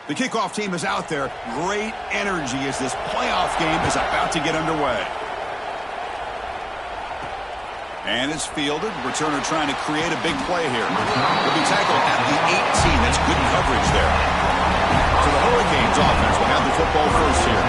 The kickoff team is out there. Great energy as this playoff game is about to get underway. And it's fielded. Returner trying to create a big play here. Will be tackled at the 18. That's good coverage there. So the Hurricanes offense will have the football first here.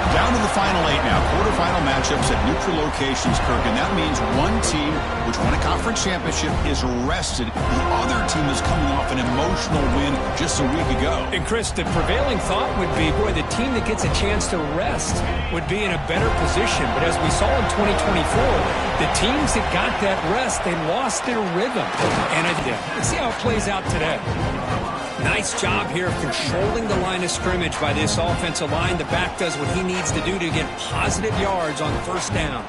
Down to the final 8 now. Quarterfinal matchups at neutral locations, Kirk. And that means one team, which won a conference championship, is rested. The other team is coming off an emotional win just a week ago. And, Chris, the prevailing thought would be, boy, the team that gets a chance to rest would be in a better position. But as we saw in 2024, the teams that got that rest, they lost their rhythm. And let's see how it plays out today. Nice job here of controlling the line of scrimmage by this offensive line. The back does what he needs to do to get positive yards on first down.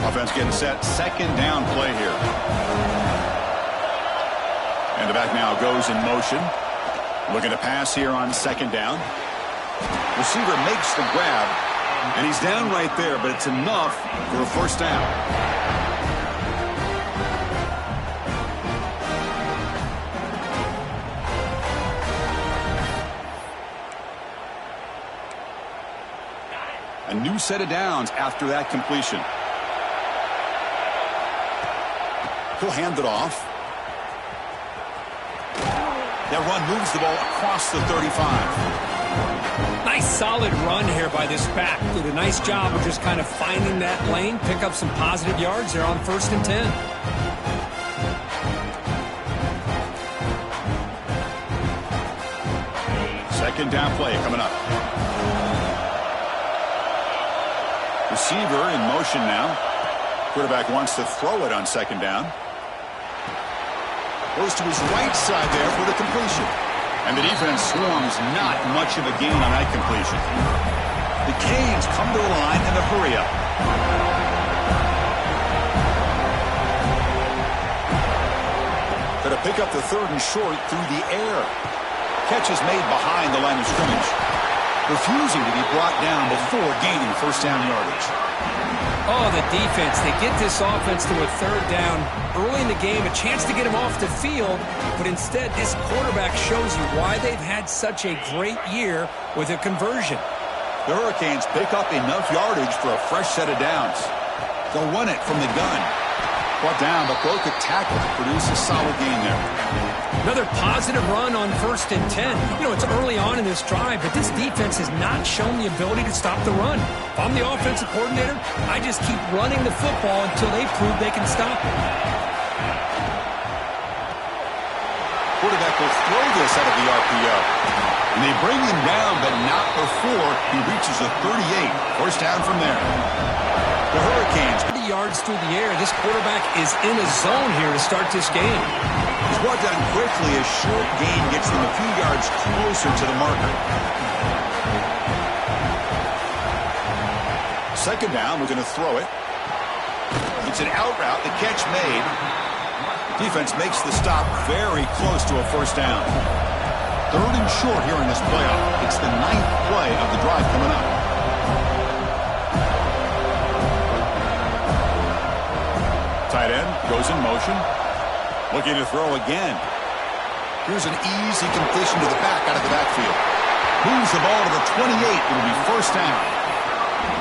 Offense getting set. Second down play here. And the back now goes in motion. Looking to pass here on second down. Receiver makes the grab. And he's down right there, but it's enough for a first down. A new set of downs after that completion. He'll hand it off. That run moves the ball across the 35. Nice solid run here by this back. Did a nice job of just kind of finding that lane, pick up some positive yards there on 1st and 10. Second down play coming up. Receiver in motion now. Quarterback wants to throw it on second down. Goes to his right side there for the completion. And the defense swarms not much of a gain on that completion. The Canes come to the line in a hurry up. Going to pick up the 3rd and short through the air. Catch is made behind the line of scrimmage. Refusing to be brought down before gaining first down yardage. Oh, the defense. They get this offense to a 3rd down early in the game, a chance to get him off the field, but instead this quarterback shows you why they've had such a great year with a conversion. The Hurricanes pick up enough yardage for a fresh set of downs. They'll run it from the gun. Brought down, but broke a tackle to produce a solid gain there. Another positive run on 1st and 10. You know, it's early on in this drive, but this defense has not shown the ability to stop the run. If I'm the offensive coordinator, I just keep running the football until they prove they can stop it. Quarterback will throw this out of the RPO. And they bring him down, but not before he reaches the 38. First down from there. The Hurricanes. 30 yards through the air. This quarterback is in a zone here to start this game. He's brought down quickly. A short gain gets them a few yards closer to the marker. Second down, we're going to throw it. It's an out route. The catch made. Defense makes the stop very close to a first down. 3rd and short here in this playoff. It's the 9th play of the drive coming up. Tight end goes in motion. Looking to throw again. Here's an easy completion to the back out of the backfield. Moves the ball to the 28. It'll be first down.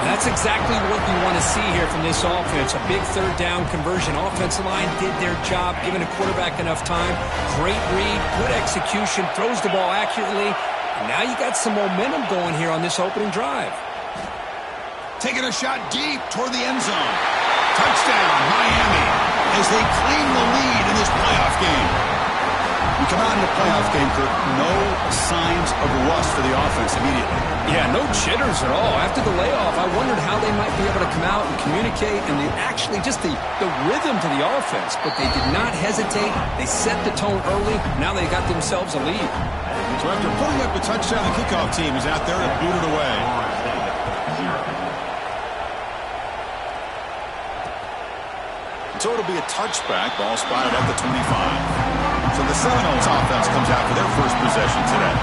That's exactly what you want to see here from this offense. A big 3rd down conversion. Offensive line did their job, giving a quarterback enough time. Great read, good execution, throws the ball accurately. And now you got some momentum going here on this opening drive. Taking a shot deep toward the end zone. Touchdown, Miami, as they claim the lead in this playoff game. We come out in the playoff game, Kirk, no signs of rust for the offense immediately. Yeah, no jitters at all. After the layoff, I wondered how they might be able to come out and communicate and actually just the rhythm to the offense. But they did not hesitate. They set the tone early. Now they got themselves a lead. So after putting up a touchdown, the kickoff team is out there to boot it away. So it'll be a touchback. Ball spotted at the 25. So the Seminoles offense comes out for their first possession today.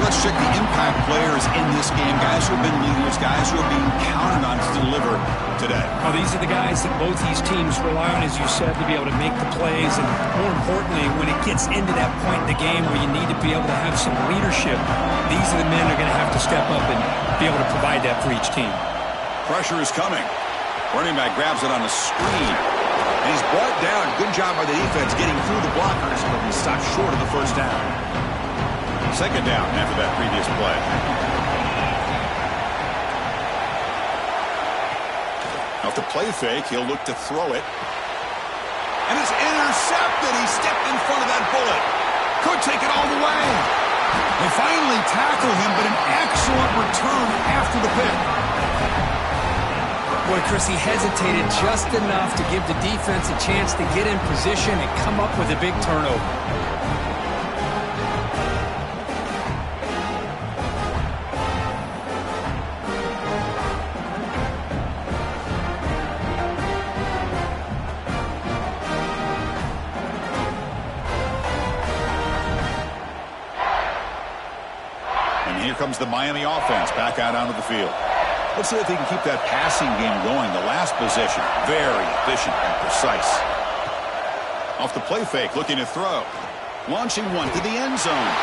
Let's check the impact players in this game. Guys who have been leaders, guys who are being counted on to deliver today. Well, these are the guys that both these teams rely on, as you said, to be able to make the plays. And more importantly, when it gets into that point in the game where you need to be able to have some leadership, these are the men that are going to have to step up and be able to provide that for each team. Pressure is coming. Running back grabs it on a screen. And he's brought down. Good job by the defense getting through the blockers. But he stopped short of the first down. Second down after that previous play. Off the play fake, he'll look to throw it. And it's intercepted. He stepped in front of that bullet. Could take it all the way. They finally tackle him, but an excellent return after the pick. Boy, Chris, he hesitated just enough to give the defense a chance to get in position and come up with a big turnover. And here comes the Miami offense back out onto the field. Let's see if they can keep that passing game going. The last possession, very efficient and precise. Off the play fake, looking to throw. Launching one to the end zone.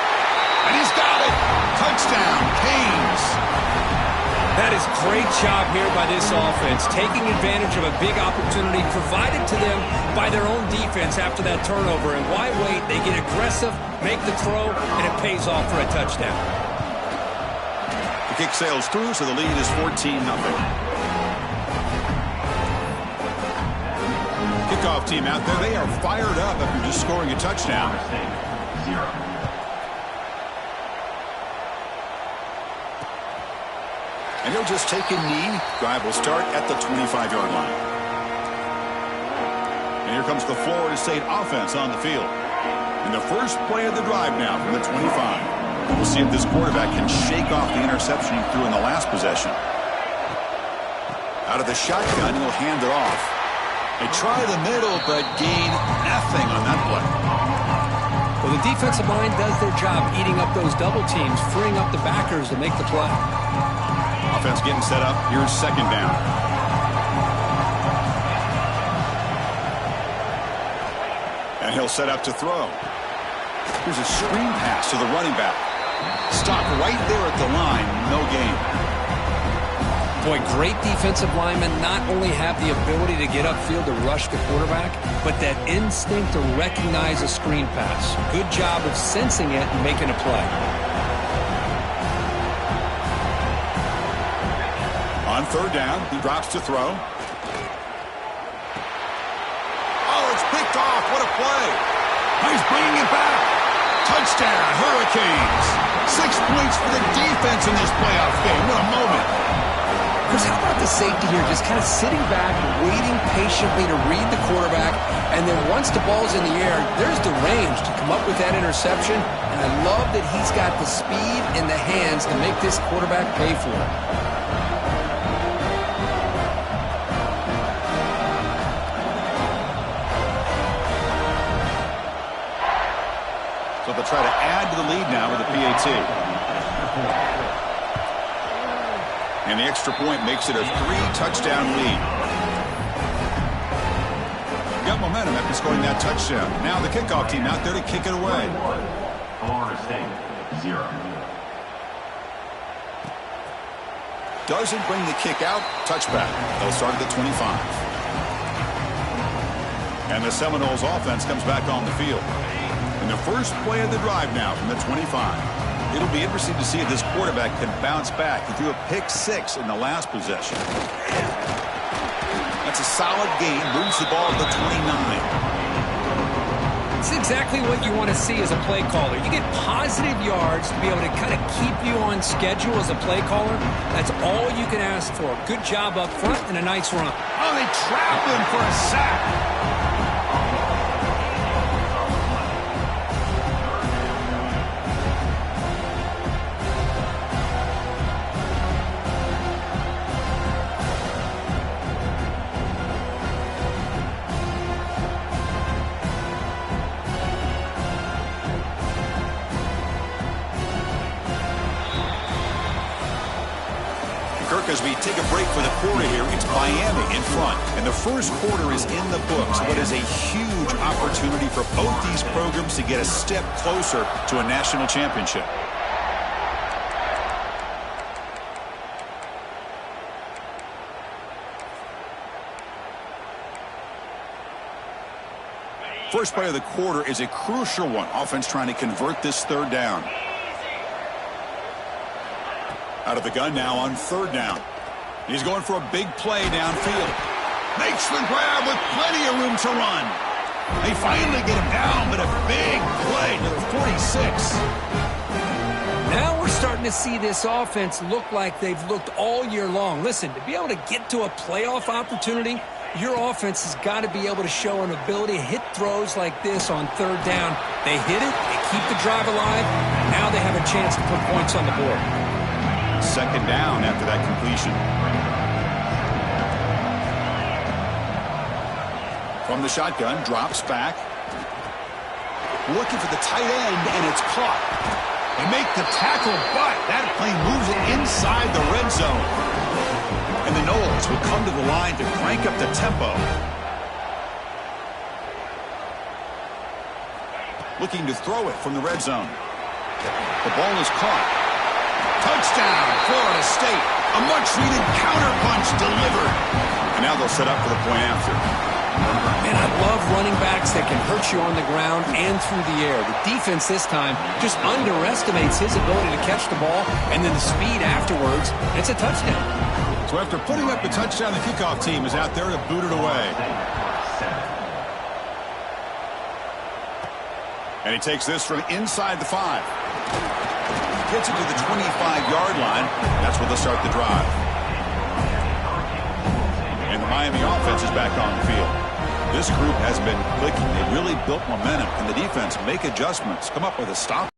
And he's got it. Touchdown, Canes. That is great job here by this offense, taking advantage of a big opportunity provided to them by their own defense after that turnover. And why wait? They get aggressive, make the throw, and it pays off for a touchdown. The kick sails through, so the lead is 14-0. Kickoff team out there, they are fired up after just scoring a touchdown. And he'll just take a knee. Drive will start at the 25-yard line. And here comes the Florida State offense on the field. And the first play of the drive now from the 25. We'll see if this quarterback can shake off the interception he threw in the last possession. Out of the shotgun, he'll hand it off. They try the middle, but gain nothing on that play. Well, the defensive line does their job eating up those double teams, freeing up the backers to make the play. Offense getting set up. Here's second down. And he'll set up to throw. Here's a screen pass to the running back. Stopped right there at the line. No gain. Boy, great defensive linemen not only have the ability to get upfield to rush the quarterback, but that instinct to recognize a screen pass. Good job of sensing it and making a play. On third down, he drops to throw. Oh, it's picked off. What a play. He's bringing it back. Touchdown, Hurricanes. 6 points for the defense in this playoff game. What a moment. Chris, how about the safety here? Just kind of sitting back, waiting patiently to read the quarterback, and then once the ball's in the air, there's the range to come up with that interception, and I love that he's got the speed in the hands to make this quarterback pay for it. So they'll try to add to the lead now with a PAT. And the extra point makes it a 3-touchdown lead. Got momentum after scoring that touchdown. Now the kickoff team out there to kick it away. Florida State, 0. Doesn't bring the kick out. Touchback. They'll start at the 25. And the Seminoles offense comes back on the field. In the first play of the drive now from the 25. It'll be interesting to see if this quarterback can bounce back. He threw a pick-6 in the last possession. That's a solid gain. Moves the ball to the 29. It's exactly what you want to see as a play caller. You get positive yards to be able to kind of keep you on schedule as a play caller. That's all you can ask for. Good job up front and a nice run. Oh, they trapped him for a sack. as we take a break for the quarter here, it's Miami in front. And the first quarter is in the books. What is a huge opportunity for both these programs to get a step closer to a national championship. First play of the quarter is a crucial one. Offense trying to convert this third down. Out of the gun now on third down. He's going for a big play downfield. Makes the grab with plenty of room to run. They finally get him down, but a big play to the 46. Now we're starting to see this offense look like they've looked all year long. Listen, to be able to get to a playoff opportunity, your offense has got to be able to show an ability to hit throws like this on third down. They hit it, they keep the drive alive, now they have a chance to put points on the board. Second down after that completion. From the shotgun, drops back. Looking for the tight end, and it's caught. They make the tackle, but that play moves it inside the red zone. And the Noles will come to the line to crank up the tempo. Looking to throw it from the red zone. The ball is caught. Touchdown, Florida State. A much-needed counterpunch delivered. And now they'll set up for the point after. Man, I love running backs that can hurt you on the ground and through the air. The defense this time just underestimates his ability to catch the ball, and then the speed afterwards. It's a touchdown. So after putting up the touchdown, the kickoff team is out there to boot it away. And he takes this from inside the 5. Gets it to the 25-yard line. That's where they'll start the drive. And the Miami offense is back on the field. This group has been clicking. They really built momentum. And the defense make adjustments. Come up with a stop.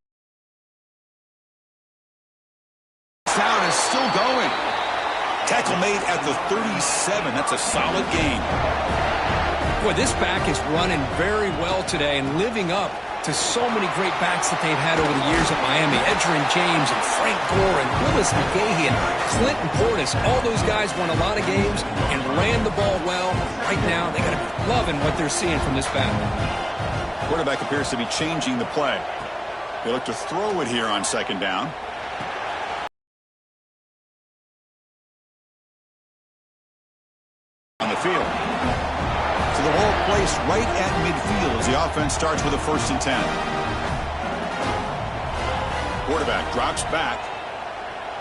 Sound is still going. Tackle made at the 37. That's a solid gain. Boy, this back is running very well today and living up to so many great backs that they've had over the years at Miami. Edgerrin James and Frank Gore and Willis McGahee and Clinton Portis. All those guys won a lot of games and ran the ball well. Right now, they got to be loving what they're seeing from this back. Quarterback appears to be changing the play. They look to throw it here on second down. On the field. So the ball placed right at midfield as the offense starts with a 1st and 10. Quarterback drops back.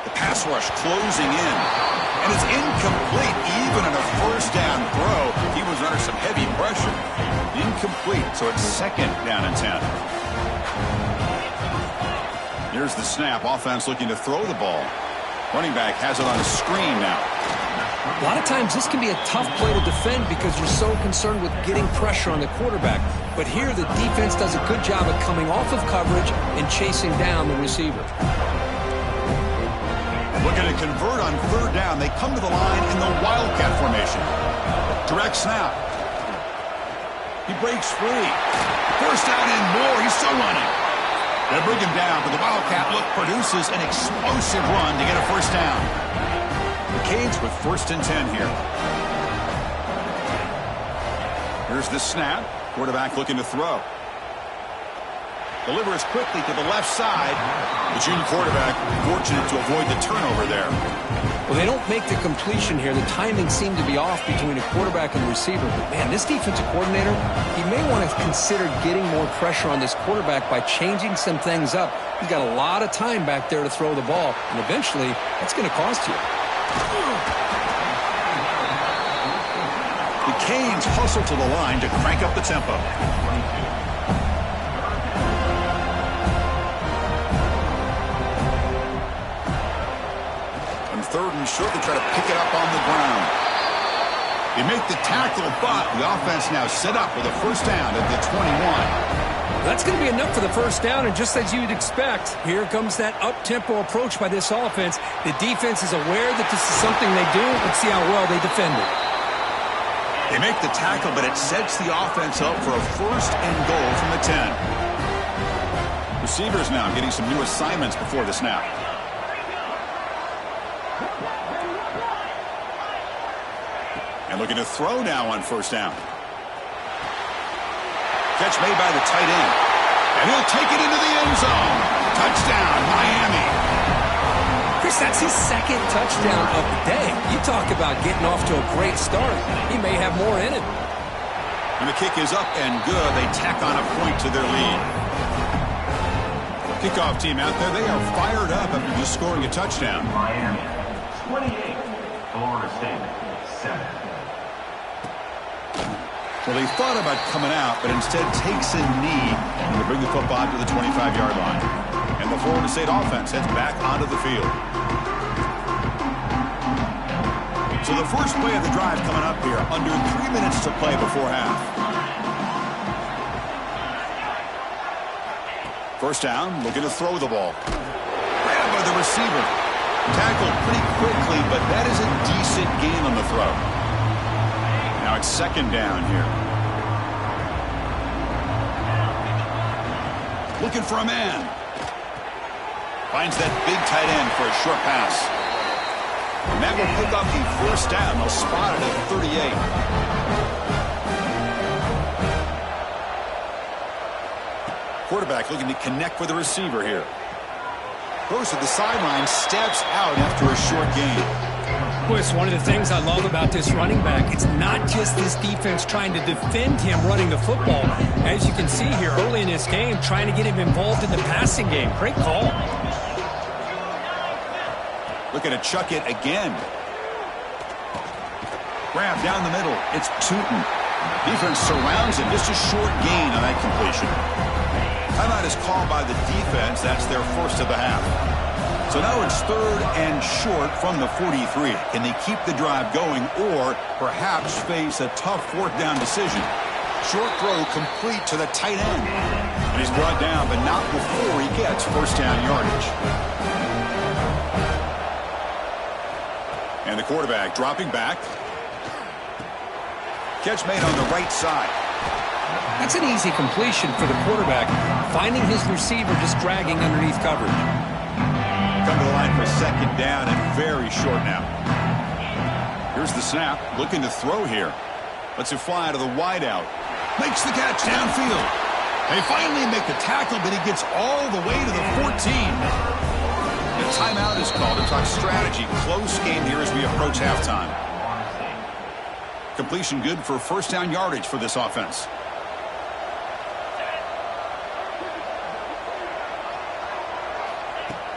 The pass rush closing in. And it's incomplete even on a 1st down throw. He was under some heavy pressure. Incomplete, so it's 2nd down and 10. Here's the snap. Offense looking to throw the ball. Running back has it on a screen now. A lot of times this can be a tough play to defend because you're so concerned with getting pressure on the quarterback. But here the defense does a good job of coming off of coverage and chasing down the receiver. Looking to convert on 3rd down. They come to the line in the Wildcat formation. Direct snap. He breaks free. 1st down and more. He's still running. They bring him down, but the Wildcat look produces an explosive run to get a 1st down. The Canes with 1st and 10 here. Here's the snap. Quarterback looking to throw. Delivers quickly to the left side. The junior quarterback fortunate to avoid the turnover there. Well, they don't make the completion here. The timing seemed to be off between a quarterback and the receiver. But, man, this defensive coordinator, he may want to consider getting more pressure on this quarterback by changing some things up. He's got a lot of time back there to throw the ball, and eventually that's going to cost you. The Canes hustle to the line to crank up the tempo. On 3rd and short, they try to pick it up on the ground. They make the tackle, but the offense now set up with a 1st down at the 21. That's going to be enough for the 1st down, and just as you'd expect, here comes that up-tempo approach by this offense. The defense is aware that this is something they do. Let's see how well they defend it. They make the tackle, but it sets the offense up for a 1st and goal from the 10. Receivers now getting some new assignments before the snap. And looking to throw now on first down. Catch made by the tight end. And he'll take it into the end zone. Touchdown, Miami. Chris, that's his second touchdown of the day. You talk about getting off to a great start. He may have more in it. And the kick is up and good. They tack on a point to their lead. Kickoff team out there, they are fired up after just scoring a touchdown. Miami 28, Florida State 7. Well, they thought about coming out, but instead takes a knee and they bring the football to the 25-yard line. And the Florida State offense heads back onto the field. So the first play of the drive coming up here, under 3 minutes to play before half. First down, looking to throw the ball. Grabbed by the receiver. Tackled pretty quickly, but that is a decent gain on the throw. Now it's second down here. Looking for a man. Finds that big tight end for a short pass. And that will pick up the first down. They'll spot it at 38. Quarterback looking to connect with the receiver here. Goes to the sideline, steps out after a short gain. Well, it's one of the things I love about this running back. It's not just this defense trying to defend him running the football. As you can see here early in this game, trying to get him involved in the passing game. Great call. Looking to chuck it again. Grab down the middle. It's Tootin. Defense surrounds him. Just a short gain on that completion. Timeout is called by the defense. That's their first of the half. So now it's third and short from the 43. Can they keep the drive going or perhaps face a tough fourth down decision? Short throw complete to the tight end. And he's brought down, but not before he gets first down yardage. And the quarterback dropping back. Catch made on the right side. That's an easy completion for the quarterback, finding his receiver just dragging underneath coverage. Come to the line for second down and very short now. Here's the snap, looking to throw here. Lets it fly to the wideout. Makes the catch downfield. They finally make the tackle, but he gets all the way to the 14. The timeout is called to talk strategy. Close game here as we approach halftime. Completion good for first down yardage for this offense.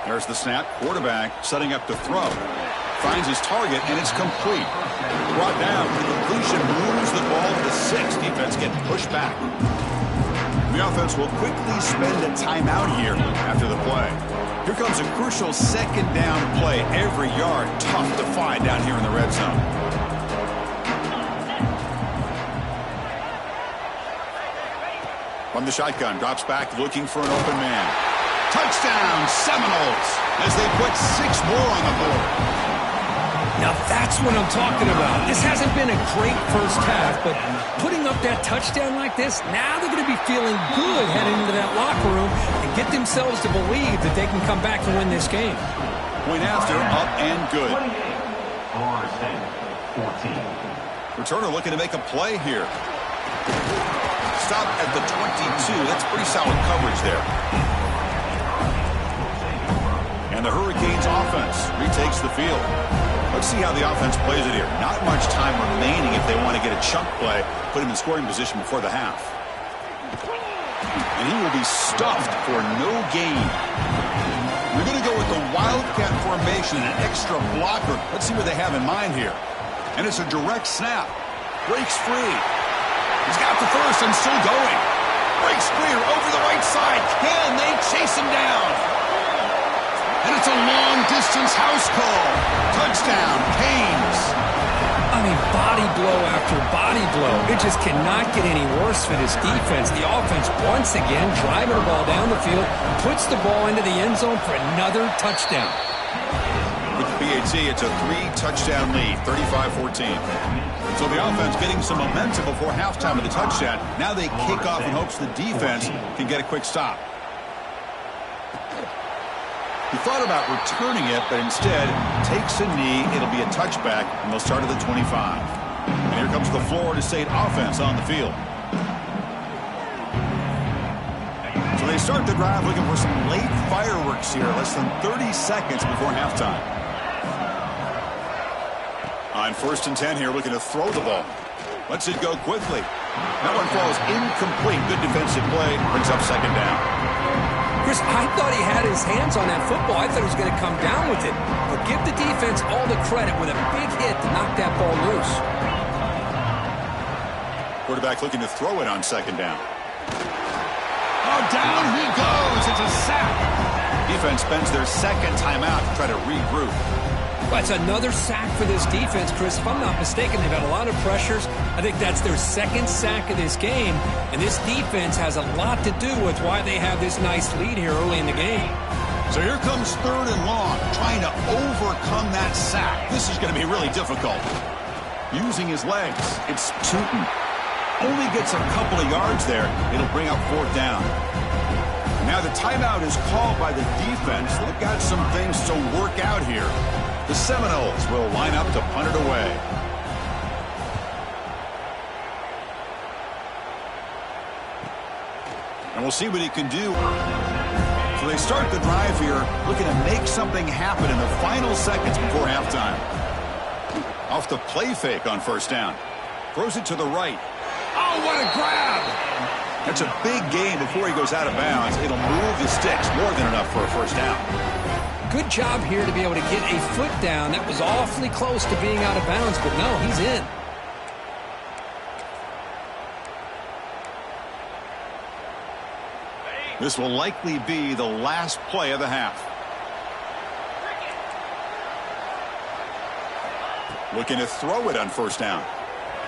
There's the snap. Quarterback setting up to throw. Finds his target, and it's complete. Brought down for the completion. Moves the ball to the 6. Defense getting pushed back. The offense will quickly spend a timeout here after the play. Here comes a crucial second down play. Every yard tough to find down here in the red zone. From the shotgun, drops back looking for an open man. Touchdown, Seminoles, as they put 6 more on the board. Now that's what I'm talking about. This hasn't been a great first half, but putting up that touchdown like this, now they're going to be feeling good heading into that locker room and get themselves to believe that they can come back and win this game. Point after, up and good. 28, Florida State 14. Returner looking to make a play here. Stop at the 22. That's pretty solid coverage there. And the Hurricanes offense retakes the field. Let's see how the offense plays it here. Not much time remaining if they want to get a chunk play, put him in scoring position before the half. And he will be stuffed for no gain. We're going to go with the Wildcat formation, an extra blocker. Let's see what they have in mind here. And it's a direct snap. Breaks free. He's got the first and still going. Breaks free over the right side. Can they chase him down? And it's a long-distance house call. Touchdown, Canes. I mean, body blow after body blow. It just cannot get any worse for this defense. The offense, once again, driving the ball down the field, puts the ball into the end zone for another touchdown. With the PAT, it's a 3-touchdown lead, 35-14. So the offense getting some momentum before halftime of the touchdown. Now they kick off in hopes the defense can get a quick stop. He thought about returning it, but instead takes a knee. It'll be a touchback, and they'll start at the 25. And Here comes the Florida State offense on the field. So they start the drive looking for some late fireworks here, less than 30 seconds before halftime. On 1st and 10 here, looking to throw the ball. Lets it go quickly. That one falls incomplete. Good defensive play. Brings up 2nd down. Chris, I thought he had his hands on that football. I thought he was going to come down with it. But give the defense all the credit with a big hit to knock that ball loose. Quarterback looking to throw it on 2nd down. Oh, down he goes. It's a sack. Defense spends their 2nd timeout to try to regroup. Well, it's another sack for this defense, Chris. If I'm not mistaken, they've had a lot of pressures. I think that's their 2nd sack of this game. And this defense has a lot to do with why they have this nice lead here early in the game. So here comes 3rd and long, trying to overcome that sack. This is going to be really difficult. Using his legs, it's Tootin. Only gets a couple of yards there. It'll bring up 4th down. Now the timeout is called by the defense. They've got some things to work out here. The Seminoles will line up to punt it away. And we'll see what he can do. So they start the drive here, looking to make something happen in the final seconds before halftime. Off the play fake on 1st down. Throws it to the right. Oh, what a grab! That's a big gain before he goes out of bounds. It'll move the sticks, more than enough for a 1st down. Good job here to be able to get a foot down. That was awfully close to being out of bounds, but no, he's in. This will likely be the last play of the half. Looking to throw it on 1st down.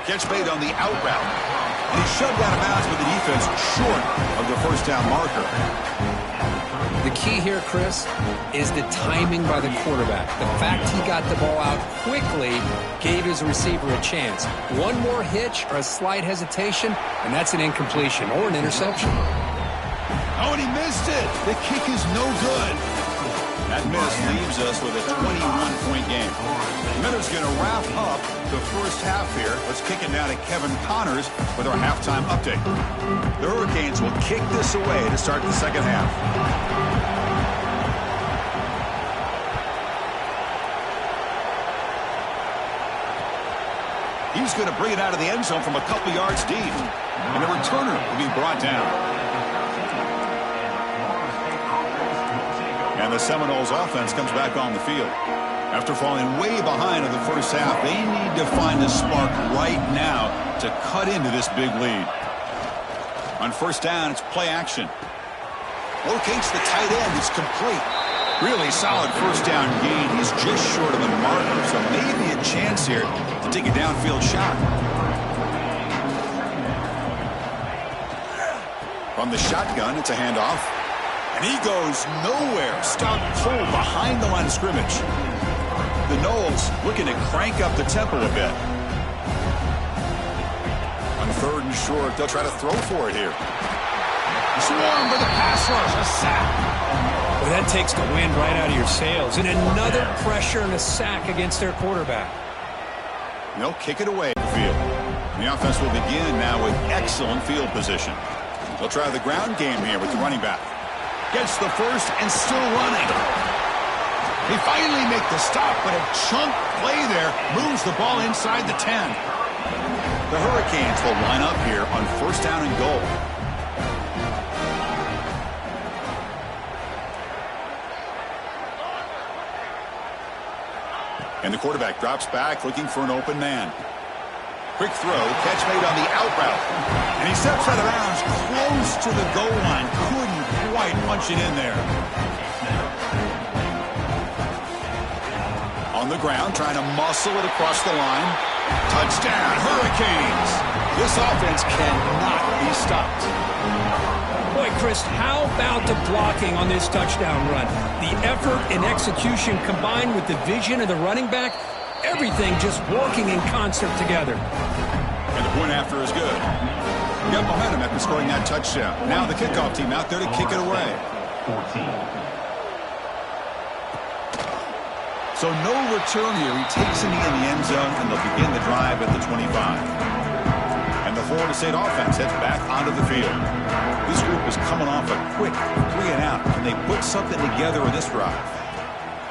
Catch made on the out route. And he's shoved out of bounds with the defense short of the 1st down marker. The key here, Chris, is the timing by the quarterback. The fact he got the ball out quickly gave his receiver a chance. One more hitch or a slight hesitation, and that's an incompletion or an interception. Oh, and he missed it. The kick is no good. That miss leaves us with a 21-point game. Miller's going to wrap up the 1st half here. Let's kick it now to Kevin Connors with our halftime update. The Hurricanes will kick this away to start the 2nd half. He's going to bring it out of the end zone from a couple yards deep. And the returner will be brought down. And the Seminoles offense comes back on the field. After falling way behind in the 1st half, they need to find a spark right now to cut into this big lead. On 1st down, it's play action. Locates the tight end. It's complete. Really solid 1st down gain. He's just short of the marker, so maybe a chance here to take a downfield shot. From the shotgun, it's a handoff. And he goes nowhere. Stop pull behind the line of scrimmage. The Noles looking to crank up the tempo a bit. On 3rd and short, they'll try to throw for it here. Swarm with a pass rush, a sack. Well, that takes the wind right out of your sails. And another pressure and a sack against their quarterback. They'll kick it away from the field. The offense will begin now with excellent field position. They'll try the ground game here with the running back. Gets the first and still running. They finally make the stop, but a chunk play there moves the ball inside the 10. The Hurricanes will line up here on 1st down and goal. And the quarterback drops back looking for an open man. Quick throw, catch made on the out route. And he steps out of bounds close to the goal line. Couldn't quite punch it in there. On the ground, trying to muscle it across the line. Touchdown, Hurricanes. This offense cannot be stopped. Boy, Chris, how about the blocking on this touchdown run? The effort and execution combined with the vision of the running back, everything just working in concert together. And the point after is good. You got momentum after scoring that touchdown. Now the kickoff team out there to kick it away. 14. So no return here. He takes it in the end zone, and they'll begin the drive at the 25. And the Florida State offense heads back onto the field. This group is coming off a quick 3-and-out. Can they put something together in this drive?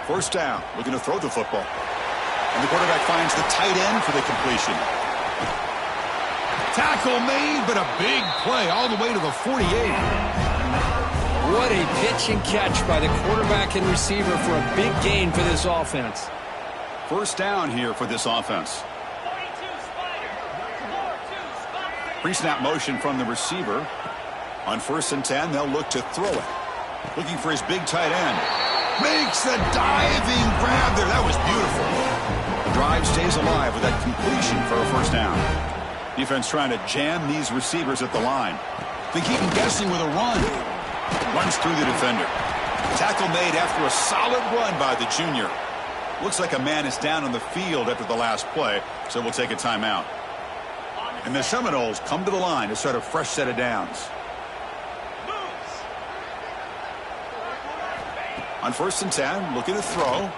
First down, looking to throw the football. And the quarterback finds the tight end for the completion. Tackle made, but a big play all the way to the 48. What a pitch and catch by the quarterback and receiver for a big gain for this offense. First down here for this offense. Pre-snap motion from the receiver. On 1st and 10, they'll look to throw it. Looking for his big tight end. Makes the diving grab there. That was beautiful. The drive stays alive with that completion for a first down. Defense trying to jam these receivers at the line. They keep him guessing with a run. Runs through the defender. Tackle made after a solid run by the junior. Looks like a man is down on the field after the last play, so we'll take a timeout. And the Seminoles come to the line to start a fresh set of downs. On 1st and 10, looking to throw.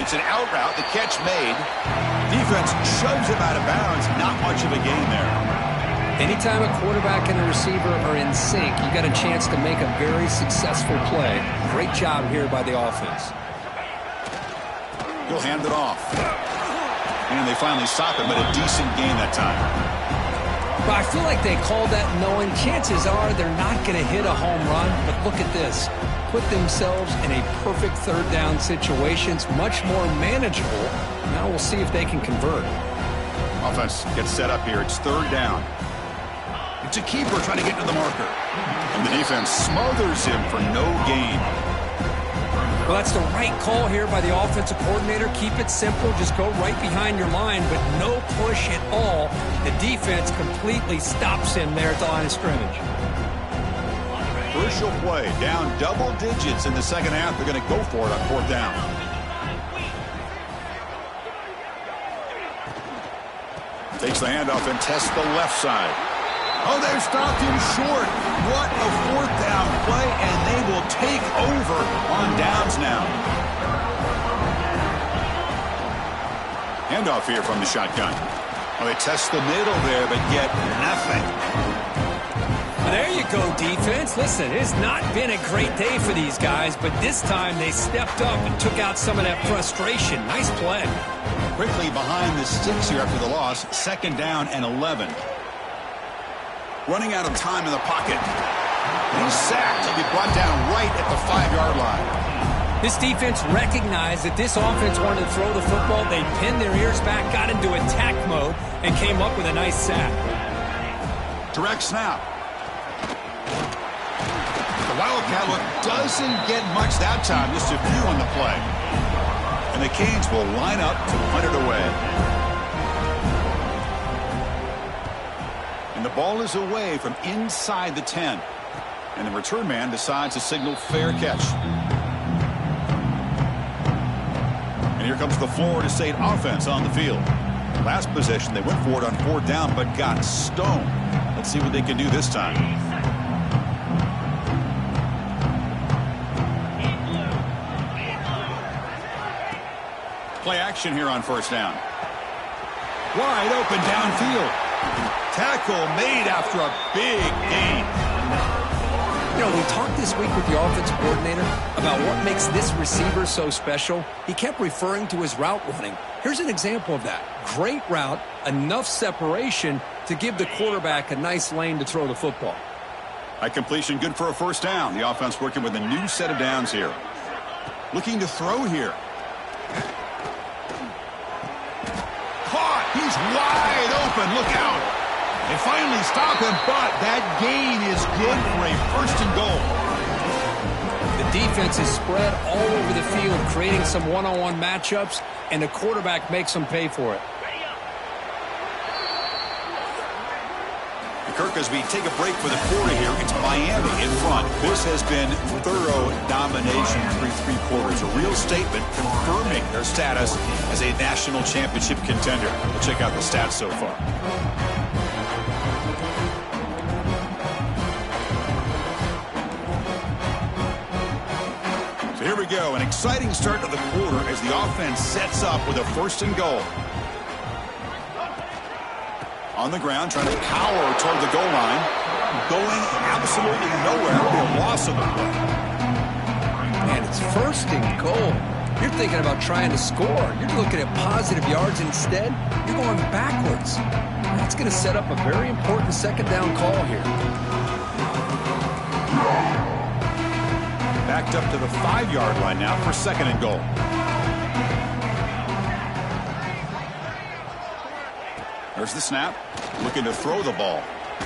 It's an out route. The catch made. Defense shoves him out of bounds. Not much of a gain there. Anytime a quarterback and a receiver are in sync, you got a chance to make a very successful play. Great job here by the offense. He'll hand it off. And they finally stop him, but a decent gain that time. But I feel like they called that knowing chances are they're not going to hit a home run. But look at this. Put themselves in a perfect 3rd down situations, much more manageable. Now we'll see if they can convert. Offense gets set up here. It's 3rd down. It's a keeper trying to get to the marker. And the defense smothers him for no gain. Well, that's the right call here by the offensive coordinator. Keep it simple. Just go right behind your line, but no push at all. The defense completely stops him there at the line of scrimmage. Crucial play. Down double digits in the second half. They're going to go for it on 4th down. Takes the handoff and tests the left side. Oh, they've stopped him short. What a 4th down play, and they will take over On downs now. Handoff here from the shotgun. Well, they test the middle there, but get nothing. There you go, defense. Listen, it's not been a great day for these guys, but this time they stepped up and took out some of that frustration. Nice play. Quickly behind the sticks here after the loss. 2nd down and 11. Running out of time in the pocket. He's sacked. He'll be brought down right at the 5-yard line. This defense recognized that this offense wanted to throw the football. They pinned their ears back, got into attack mode, and came up with a nice sack. Direct snap. The Wildcat look Doesn't get much that time. Just a few on the play. And the Canes will line up to punt it away. And the ball is away from inside the 10. And the return man decides to signal fair catch. And here comes the Florida State offense on the field. Last possession, they went for it on 4th down, but got stoned. Let's see what they can do this time. Play action here on 1st down. Wide open downfield. Tackle made after a big gain. You know, we talked this week with the offensive coordinator about what makes this receiver so special. He kept referring to his route running. Here's an example of that. Great route, enough separation to give the quarterback a nice lane to throw the football. High completion, good for a 1st down. The offense working with a new set of downs here. Looking to throw here. caught. He's wide open. Look out. They finally stop him, but that gain is good for a 1st and goal. The defense is spread all over the field, creating some one-on-one matchups, and the quarterback makes them pay for it. Kirk, as we take a break for the quarter here, it's Miami in front. This has been thorough domination through 3 quarters. A real statement confirming their status as a national championship contender. We'll check out the stats so far. So here Here we go, an exciting start to the quarter as the offense sets up with a 1st and goal. On the ground, trying to power toward the goal line. Going absolutely nowhere with a loss of the play. Man, it's 1st and goal. You're thinking about trying to score. You're looking at positive yards instead. You're going backwards. That's going to set up a very important 2nd down call here. Backed up to the 5-yard line now for 2nd and goal. There's the snap. Looking to throw the ball. Oh,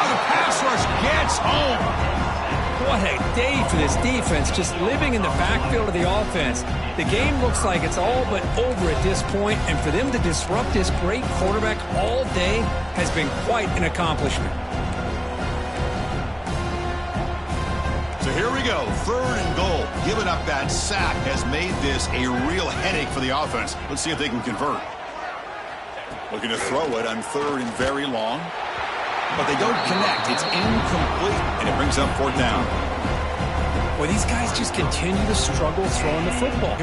the pass rush gets home. What a day for this defense, just living in the backfield of the offense. The game looks like it's all but over at this point, and for them to disrupt this great quarterback all day has been quite an accomplishment. So here we go, 3rd and goal. Giving up that sack has made this a real headache for the offense. Let's see if they can convert. Looking to throw it on 3rd and very long. But they don't connect. It's incomplete, and it brings up 4th down. Well, these guys just continue to struggle throwing the football.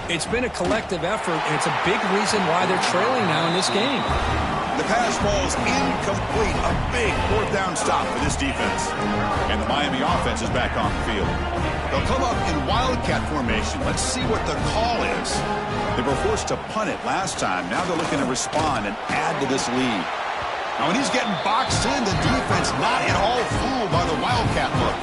It's been a collective effort, and it's a big reason why they're trailing now in this game. The pass ball's incomplete. A big 4th down stop for this defense. And the Miami offense is back on the field. They'll come up in Wildcat formation. Let's see what the call is. They were forced to punt it last time. Now they're looking to respond and add to this lead. Now, when he's getting boxed in, the defense not at all fooled by the Wildcat look.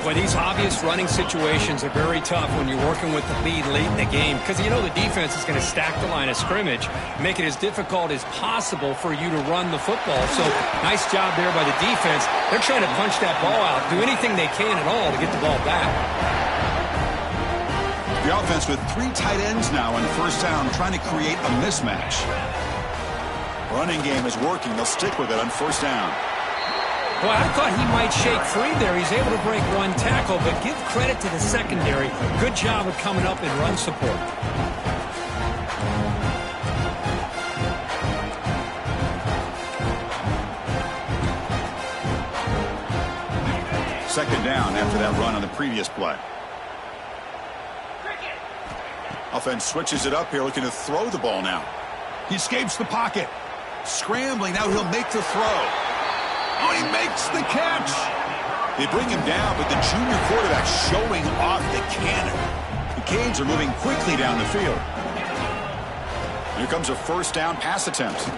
Well, these obvious running situations are very tough when you're working with the lead late in the game because you know the defense is going to stack the line of scrimmage, make it as difficult as possible for you to run the football. So, nice job there by the defense. They're trying to punch that ball out, do anything they can at all to get the ball back. The offense with 3 tight ends now on 1st down, trying to create a mismatch. Running game is working. They'll stick with it on 1st down. Well, I thought he might shake free there. He's able to break 1 tackle, but give credit to the secondary. Good job of coming up in run support. Second down after that run on the previous play. Offense switches it up here, looking to throw the ball now. He escapes the pocket. Scrambling, now he'll make the throw. Oh, he makes the catch. They bring him down, but the junior quarterback showing off the cannon. The Canes are moving quickly down the field. Here comes a 1st down pass attempt.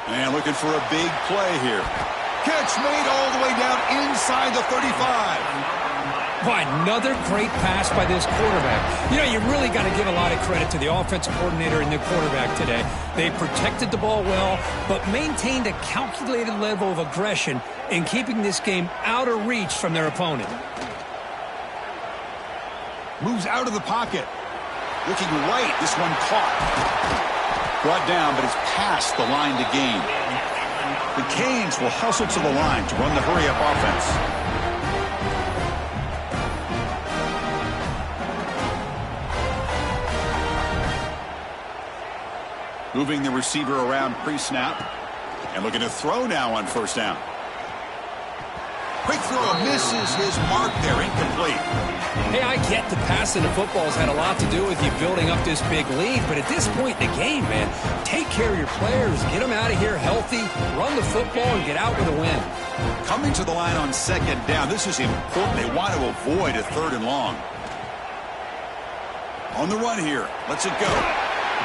And looking for a big play here. Catch made all the way down inside the 35. Boy, another great pass by this quarterback. You know, you really got to give a lot of credit to the offensive coordinator and the quarterback today. They protected the ball well, but maintained a calculated level of aggression in keeping this game out of reach from their opponent. Moves out of the pocket. Looking right, this one caught. Brought down, but it's past the line to gain. The Canes will hustle to the line to run the hurry-up offense. Moving the receiver around pre-snap. And looking to throw now on 1st down. Quick throw misses his mark there, incomplete. Hey, I get the passing the football's had a lot to do with you building up this big lead, but at this point in the game, man, take care of your players, get them out of here healthy, run the football, and get out with a win. Coming to the line on 2nd down, this is important. They want to avoid a 3rd and long. On the run here, lets it go.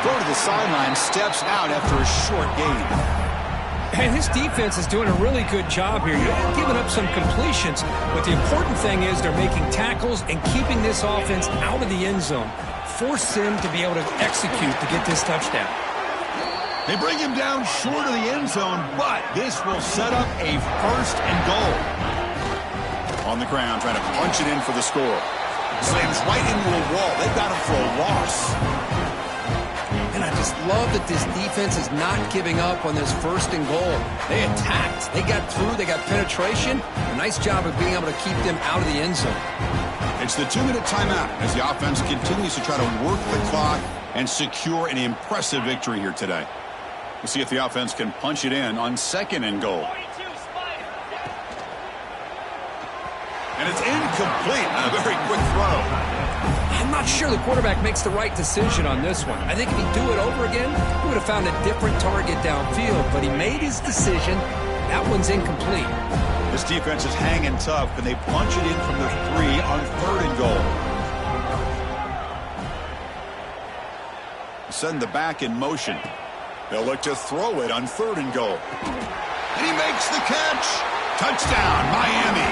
Go to the sideline, steps out after a short gain. And his defense is doing a really good job here. You're giving up some completions, but the important thing is they're making tackles and keeping this offense out of the end zone. Force them to be able to execute to get this touchdown. They bring him down short of the end zone, but this will set up a 1st and goal. On the ground, trying to punch it in for the score. Slams right into a wall. They've got him for a loss. And I just love that this defense is not giving up on this 1st and goal. They attacked. They got through. They got penetration. A nice job of being able to keep them out of the end zone. It's the 2-minute timeout as the offense continues to try to work the clock and secure an impressive victory here today. We'll see if the offense can punch it in on 2nd and goal. And it's incomplete. A very quick throw. I'm not sure the quarterback makes the right decision on this one. I think if he'd do it over again, he would have found a different target downfield, but he made his decision. That one's incomplete. This defense is hanging tough, and they punch it in from the 3 on 3rd and goal. Send the back in motion. They'll look to throw it on 3rd and goal. And he makes the catch. Touchdown, Miami.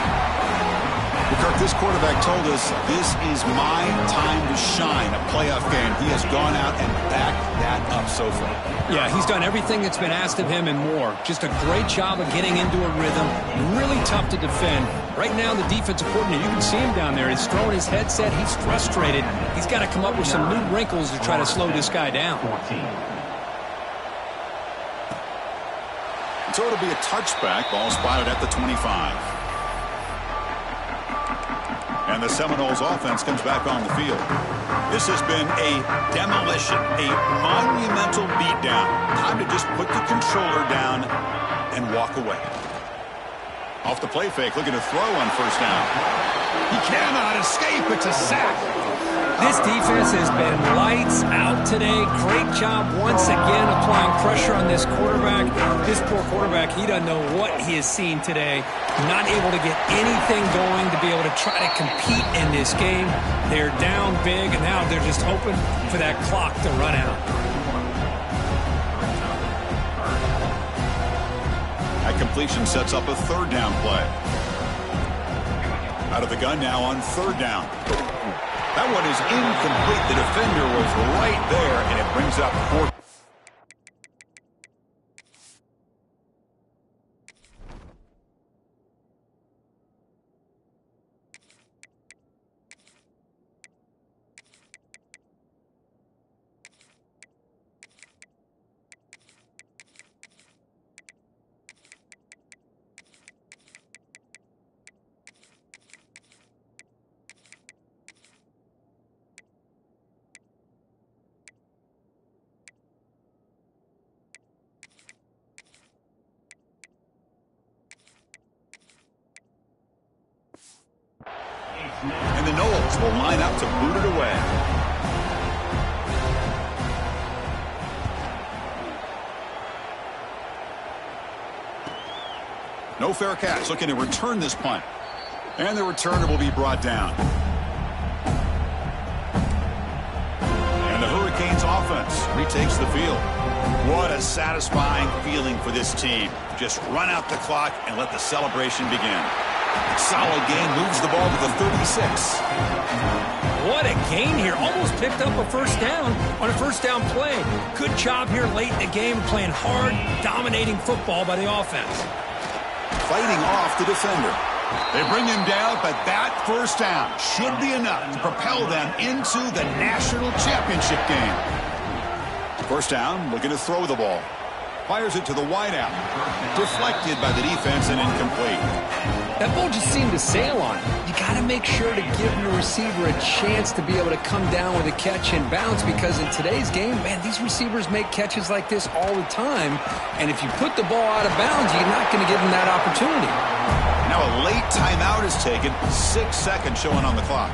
Kirk, this quarterback told us this is my time to shine, a playoff game. He has gone out and backed that up so far. Yeah, he's done everything that's been asked of him and more. Just a great job of getting into a rhythm. Really tough to defend. Right now, the defensive coordinator, you can see him down there. He's throwing his headset. He's frustrated. He's got to come up with some new wrinkles to try to slow this guy down. So it'll be a touchback. Ball spotted at the 25. And the Seminoles offense comes back on the field. This has been a demolition, a monumental beatdown. Time to just put the controller down and walk away. Off the play fake, looking to throw on 1st down. He cannot escape. It's a sack. This defense has been lights out today. Great job once again applying pressure on this quarterback. This poor quarterback, he doesn't know what he has seen today. Not able to get anything going to be able to try to compete in this game. They're down big, and now they're just hoping for that clock to run out. That completion sets up a 3rd down play. Out of the gun now on 3rd down. That one is incomplete. The defender was right there, and it brings up 4th. And the Noles will line up to boot it away. No fair catch, looking to return this punt. And the returner will be brought down. And the Hurricanes offense retakes the field. What a satisfying feeling for this team. Just run out the clock and let the celebration begin. Solid gain, moves the ball to the 36. What a gain here. Almost picked up a 1st down on a 1st down play. Good job here late in the game, playing hard, dominating football by the offense. Fighting off the defender. They bring him down, but that 1st down should be enough to propel them into the national championship game. 1st down, looking to throw the ball. Fires it to the wideout. Deflected by the defense and incomplete. That ball just seemed to sail on him. You got to make sure to give your receiver a chance to be able to come down with a catch and bounce, because in today's game, man, these receivers make catches like this all the time. And if you put the ball out of bounds, you're not going to give them that opportunity. Now a late timeout is taken. 6 seconds showing on the clock.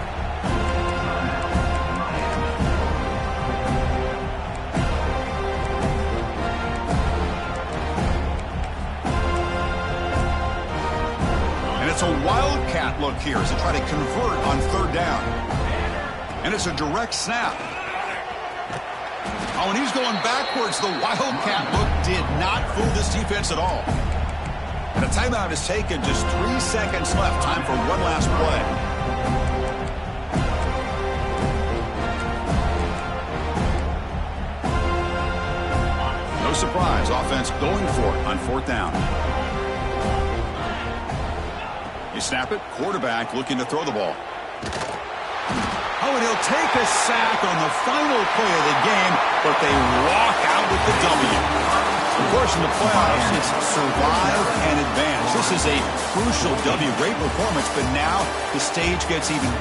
It's a wildcat look here as they try to convert on 3rd down. And it's a direct snap. Oh, and he's going backwards. The wildcat look did not fool this defense at all. And a timeout is taken. Just 3 seconds left. Time for one last play. No surprise. Offense going for it on 4th down. You snap it, quarterback looking to throw the ball. Oh, and he'll take a sack on the final play of the game, but they walk out with the W. Of course, in the playoffs, it's survive and advance. This is a crucial W. Great performance, but now the stage gets even bigger.